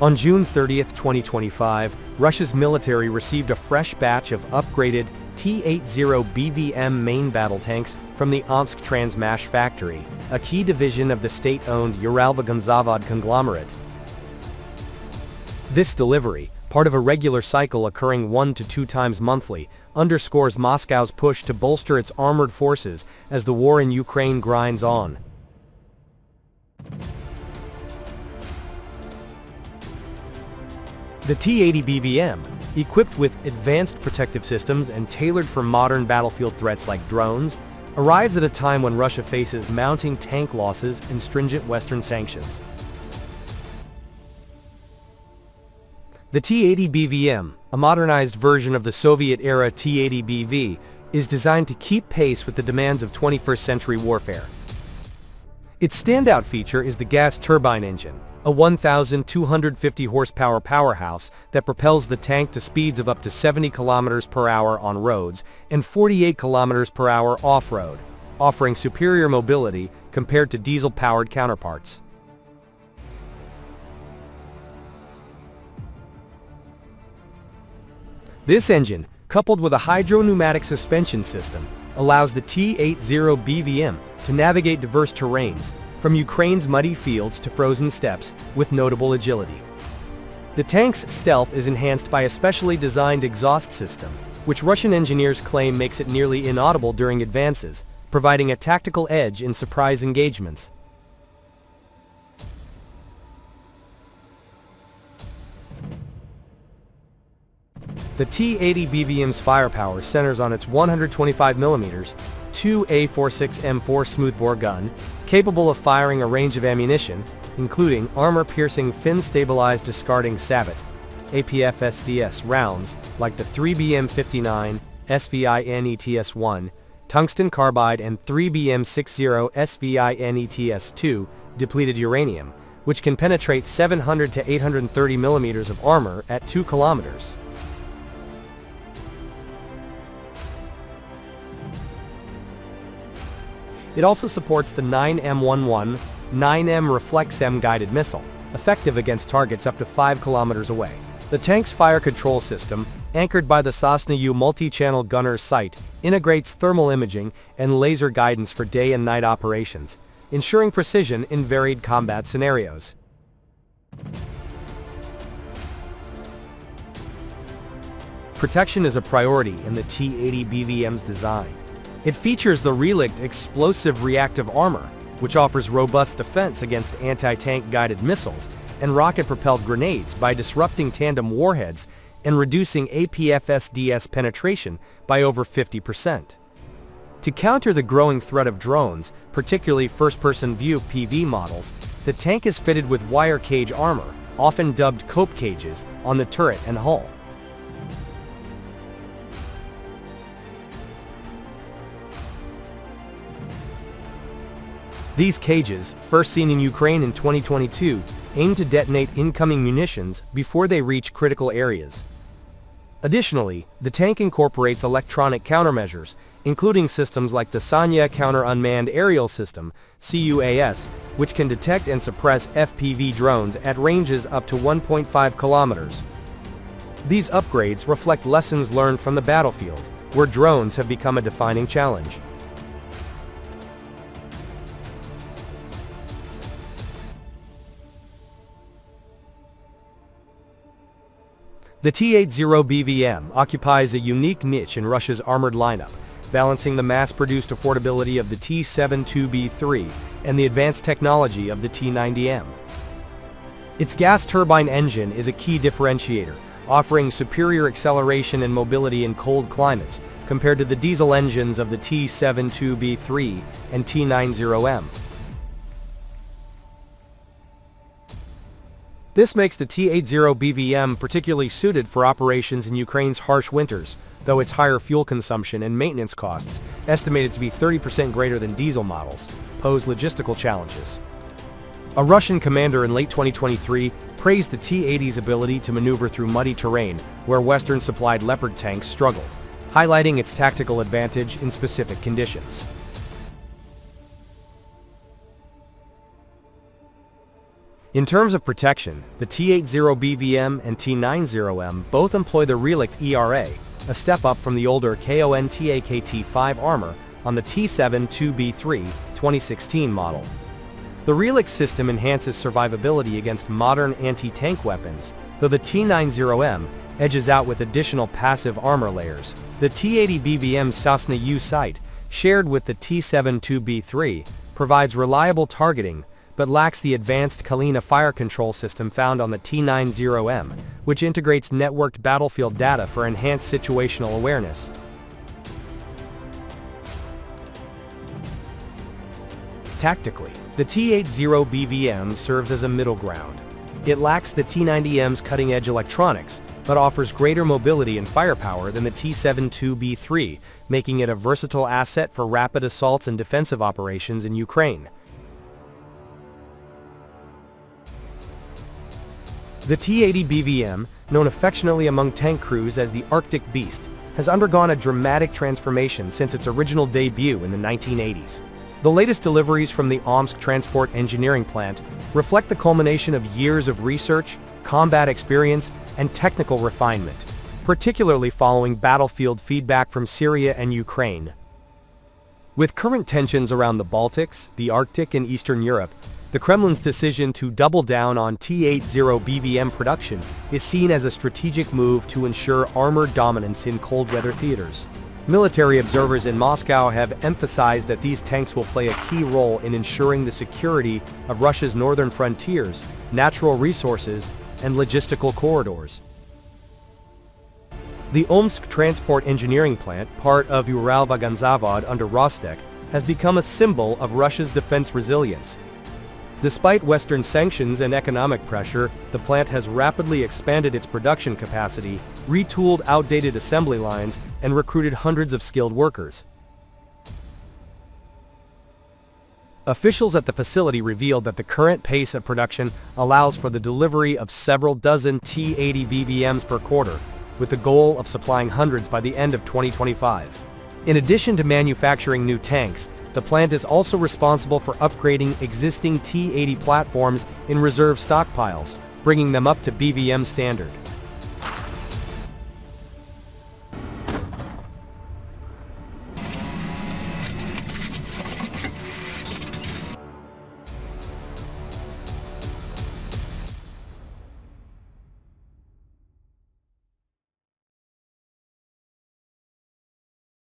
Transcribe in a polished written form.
On June 30, 2025, Russia's military received a fresh batch of upgraded T-80BVM main battle tanks from the Omsk Transmash factory, a key division of the state-owned Uralvagonzavod conglomerate. This delivery, part of a regular cycle occurring 1 to 2 times monthly, underscores Moscow's push to bolster its armored forces as the war in Ukraine grinds on. The T-80BVM, equipped with advanced protective systems and tailored for modern battlefield threats like drones, arrives at a time when Russia faces mounting tank losses and stringent Western sanctions. The T-80BVM, a modernized version of the Soviet-era T-80BV, is designed to keep pace with the demands of 21st century warfare. Its standout feature is the gas turbine engine, a 1,250 horsepower powerhouse that propels the tank to speeds of up to 70 km per hour on roads and 48 km per hour off-road, offering superior mobility compared to diesel-powered counterparts. This engine, coupled with a hydro-pneumatic suspension system, allows the T-80BVM to navigate diverse terrains, from Ukraine's muddy fields to frozen steppes, with notable agility. The tank's stealth is enhanced by a specially designed exhaust system, which Russian engineers claim makes it nearly inaudible during advances, providing a tactical edge in surprise engagements. The T-80BVM's firepower centers on its 125mm 2A46M4 smoothbore gun, capable of firing a range of ammunition, including armor-piercing fin-stabilized discarding Sabat APF-SDS rounds like the 3BM59 SVINETS-1, tungsten carbide and 3BM60 SVINETS-2 depleted uranium, which can penetrate 700 to 830 mm of armor at 2 kilometers. It also supports the 9M11 9M Reflex-M guided missile, effective against targets up to 5 kilometers away. The tank's fire control system, anchored by the Sosna U multi-channel gunner's sight, integrates thermal imaging and laser guidance for day and night operations, ensuring precision in varied combat scenarios. Protection is a priority in the T-80BVM's design. It features the relict explosive reactive armor, which offers robust defense against anti-tank guided missiles and rocket-propelled grenades by disrupting tandem warheads and reducing APF-SDS penetration by over 50%. To counter the growing threat of drones, particularly first-person view PV models, the tank is fitted with wire cage armor, often dubbed cope cages, on the turret and hull. These cages, first seen in Ukraine in 2022, aim to detonate incoming munitions before they reach critical areas. Additionally, the tank incorporates electronic countermeasures, including systems like the Sanya Counter Unmanned Aerial System, CUAS, which can detect and suppress FPV drones at ranges up to 1.5 kilometers. These upgrades reflect lessons learned from the battlefield, where drones have become a defining challenge. The T-80BVM occupies a unique niche in Russia's armored lineup, balancing the mass-produced affordability of the T-72B3 and the advanced technology of the T-90M. Its gas turbine engine is a key differentiator, offering superior acceleration and mobility in cold climates compared to the diesel engines of the T-72B3 and T-90M. This makes the T-80BVM particularly suited for operations in Ukraine's harsh winters, though its higher fuel consumption and maintenance costs, estimated to be 30% greater than diesel models, pose logistical challenges. A Russian commander in late 2023 praised the T-80's ability to maneuver through muddy terrain where Western-supplied Leopard tanks struggled, highlighting its tactical advantage in specific conditions. In terms of protection, the T-80BVM and T-90M both employ the relict ERA, a step up from the older KONTAKT-5 armor on the T-72BVM 2016 model. The relict system enhances survivability against modern anti-tank weapons, though the T-90M edges out with additional passive armor layers. The T-80BVM Sosna U sight, shared with the T-72BVM, provides reliable targeting, but lacks the advanced Kalina fire control system found on the T-90M, which integrates networked battlefield data for enhanced situational awareness. Tactically, the T-80BVM serves as a middle ground. It lacks the T-90M's cutting-edge electronics, but offers greater mobility and firepower than the T-72BVM, making it a versatile asset for rapid assaults and defensive operations in Ukraine. The T-80BVM, known affectionately among tank crews as the Arctic Beast, has undergone a dramatic transformation since its original debut in the 1980s. The latest deliveries from the Omsk transport engineering plant reflect the culmination of years of research, combat experience, and technical refinement, particularly following battlefield feedback from Syria and Ukraine. With current tensions around the Baltics, the Arctic, and Eastern Europe, the Kremlin's decision to double down on T-80BVM production is seen as a strategic move to ensure armored dominance in cold-weather theaters. Military observers in Moscow have emphasized that these tanks will play a key role in ensuring the security of Russia's northern frontiers, natural resources, and logistical corridors. The Omsk transport engineering plant, part of Uralvagonzavod under Rostec, has become a symbol of Russia's defense resilience. Despite Western sanctions and economic pressure, the plant has rapidly expanded its production capacity, retooled outdated assembly lines, and recruited hundreds of skilled workers. Officials at the facility revealed that the current pace of production allows for the delivery of several dozen T-80BVMs per quarter, with the goal of supplying hundreds by the end of 2025. In addition to manufacturing new tanks, the plant is also responsible for upgrading existing T-80 platforms in reserve stockpiles, bringing them up to BVM standard.